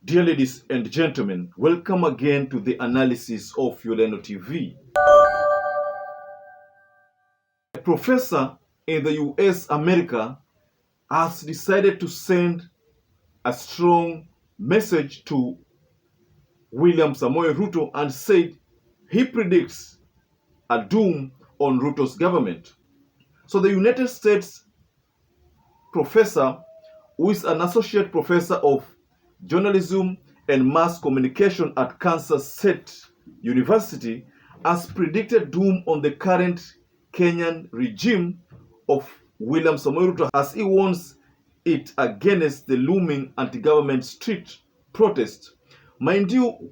Dear ladies and gentlemen, welcome again to the analysis of YOLENO TV. A professor in the US America has decided to send a strong message to William Samoei Ruto and said he predicts a doom on Ruto's government. So the United States professor, who is an associate professor of journalism and mass communication at Kansas State University, has predicted doom on the current Kenyan regime of William Samoei Ruto as he warns it against the looming anti-government street protest. Mind you,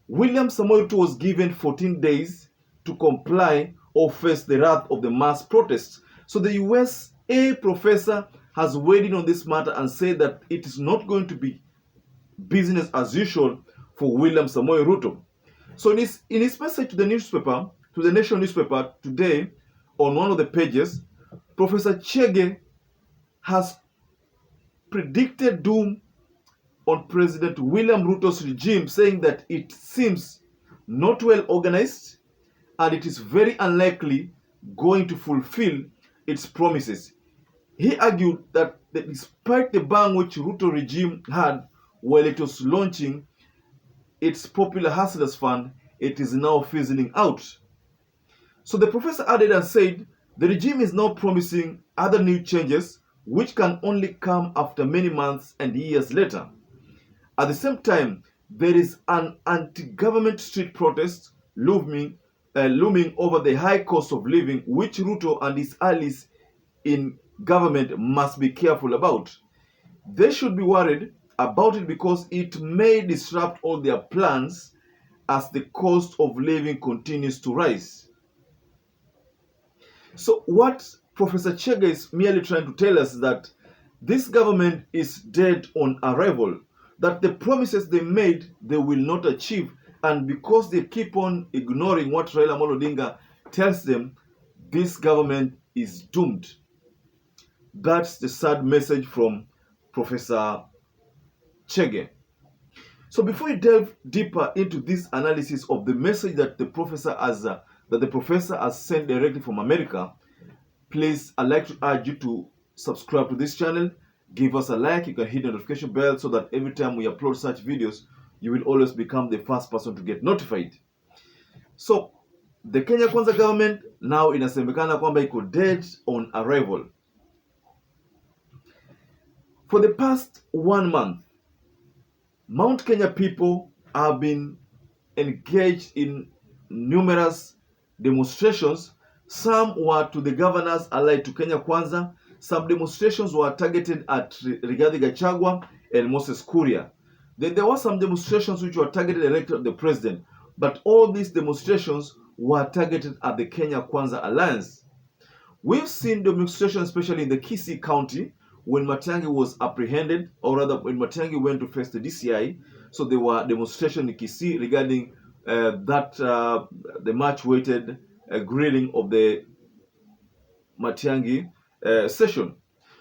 William Samoei Ruto was given 14 days to comply or face the wrath of the mass protests. So the USA professor has weighed in on this matter and said that it is not going to be business as usual for William Samoei Ruto. So in his message to the newspaper, to the Nation newspaper today, on one of the pages, Professor Chege has predicted doom on President William Ruto's regime, saying that it seems not well organized and it is very unlikely going to fulfill its promises. He argued that despite the bang which Ruto regime had while it was launching its popular hustlers fund, it is now fizzling out. So the professor added and said, the regime is now promising other new changes which can only come after many months and years later. At the same time, there is an anti-government street protest looming over the high cost of living, which Ruto and his allies in government must be careful about. They should be worried about it because it may disrupt all their plans as the cost of living continues to rise. So what Professor Chege is merely trying to tell us is that this government is dead on arrival, that the promises they made they will not achieve, and because they keep on ignoring what Raila Amolo Odinga tells them, this government is doomed. That's the sad message from Professor Chege. So before we delve deeper into this analysis of the message that the professor has sent directly from America, please, I'd like to urge you to subscribe to this channel, give us a like, you can hit the notification bell so that every time we upload such videos, you will always become the first person to get notified. So the Kenya Kwanza government now inasemekana kwamba iko dead on arrival. For the past 1 month, Mount Kenya people have been engaged in numerous demonstrations. Some were to the governors allied to Kenya Kwanza. Some demonstrations were targeted at Rigathi Gachagua and Moses Kuria. Then there were some demonstrations which were targeted directly at the president. But all these demonstrations were targeted at the Kenya Kwanza Alliance. We've seen demonstrations, especially in the Kisii County, when Matiang'i was apprehended, or rather when Matiang'i went to face the DCI. So there were demonstrations in Kisii regarding the much-awaited grilling of the Matiang'i session.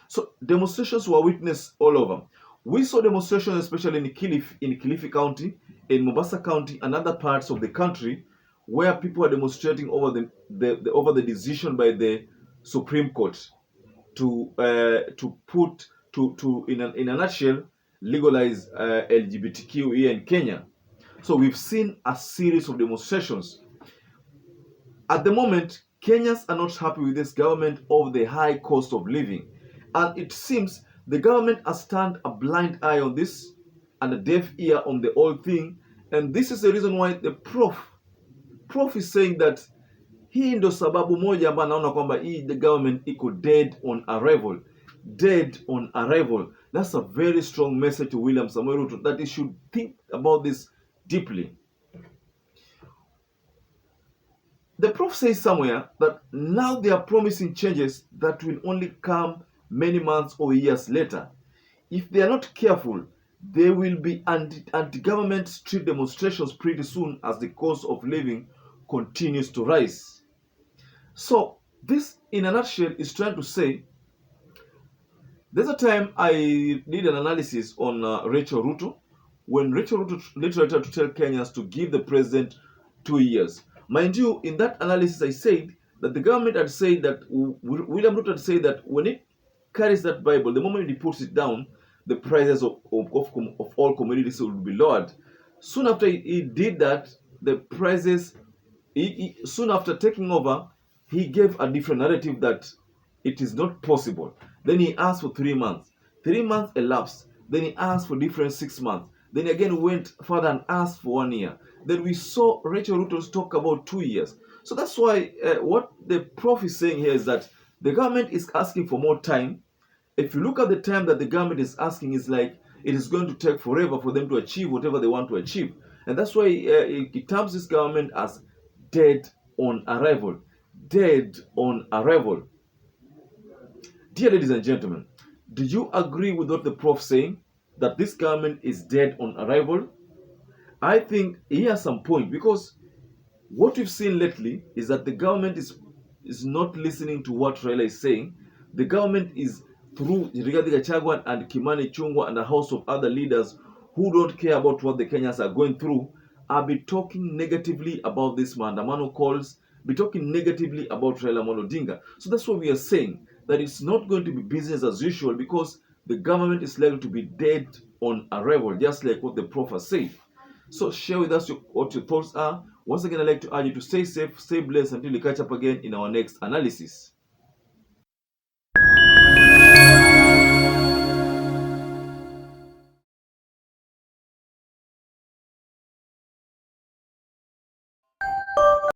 So demonstrations were witnessed all over. We saw demonstrations especially in Kilifi County, in Mombasa County, and other parts of the country, where people are demonstrating over the decision by the Supreme Court to in a nutshell legalize LGBTQ here in Kenya. So we've seen a series of demonstrations. At the moment, Kenyans are not happy with this government of the high cost of living, and it seems the government has turned a blind eye on this and a deaf ear on the whole thing, and this is the reason why the prof is saying that hii ndo sababu moja ambayo naona kwamba the government iko dead on arrival. Dead on arrival. That's a very strong message to William Samoei Ruto that he should think about this deeply. The prof says somewhere that now they are promising changes that will only come many months or years later. If they are not careful, there will be anti-government street demonstrations pretty soon as the cost of living continues to rise. So this, in a nutshell, is trying to say, there's a time I did an analysis on Rachel Ruto, when Rachel Ruto literally tried to tell Kenyans to give the president 2 years. Mind you, in that analysis, I said that the government had said that William Ruto had said that when it carries that Bible, the moment he puts it down, the prices of all commodities will be lowered. Soon after he did that, the prices, soon after taking over, he gave a different narrative that it is not possible. Then he asked for 3 months. 3 months elapsed. Then he asked for different 6 months. Then he again went further and asked for 1 year. Then we saw Rachel Ruto talk about 2 years. So that's why what the prof is saying here is that the government is asking for more time. If you look at the time that the government is asking, it's like it is going to take forever for them to achieve whatever they want to achieve. And that's why he terms this government as dead on arrival. Dead on arrival. Dear ladies and gentlemen, do you agree with what the prof saying, that this government is dead on arrival? I think he has some point, because what we've seen lately is that the government is not listening to what Raila is saying. The government is, through Rigathi Gachagua and Kimani Ichung'wah and a host of other leaders who don't care about what the Kenyans are going through, are be talking negatively about this Maandamano calls, be talking negatively about Raila Amolo Odinga. So that's what we are saying, that it's not going to be business as usual, because the government is likely to be dead on arrival, just like what the prof has said. So share with us what your thoughts are. Once again, I'd like to urge you to stay safe, stay blessed until we catch up again in our next analysis.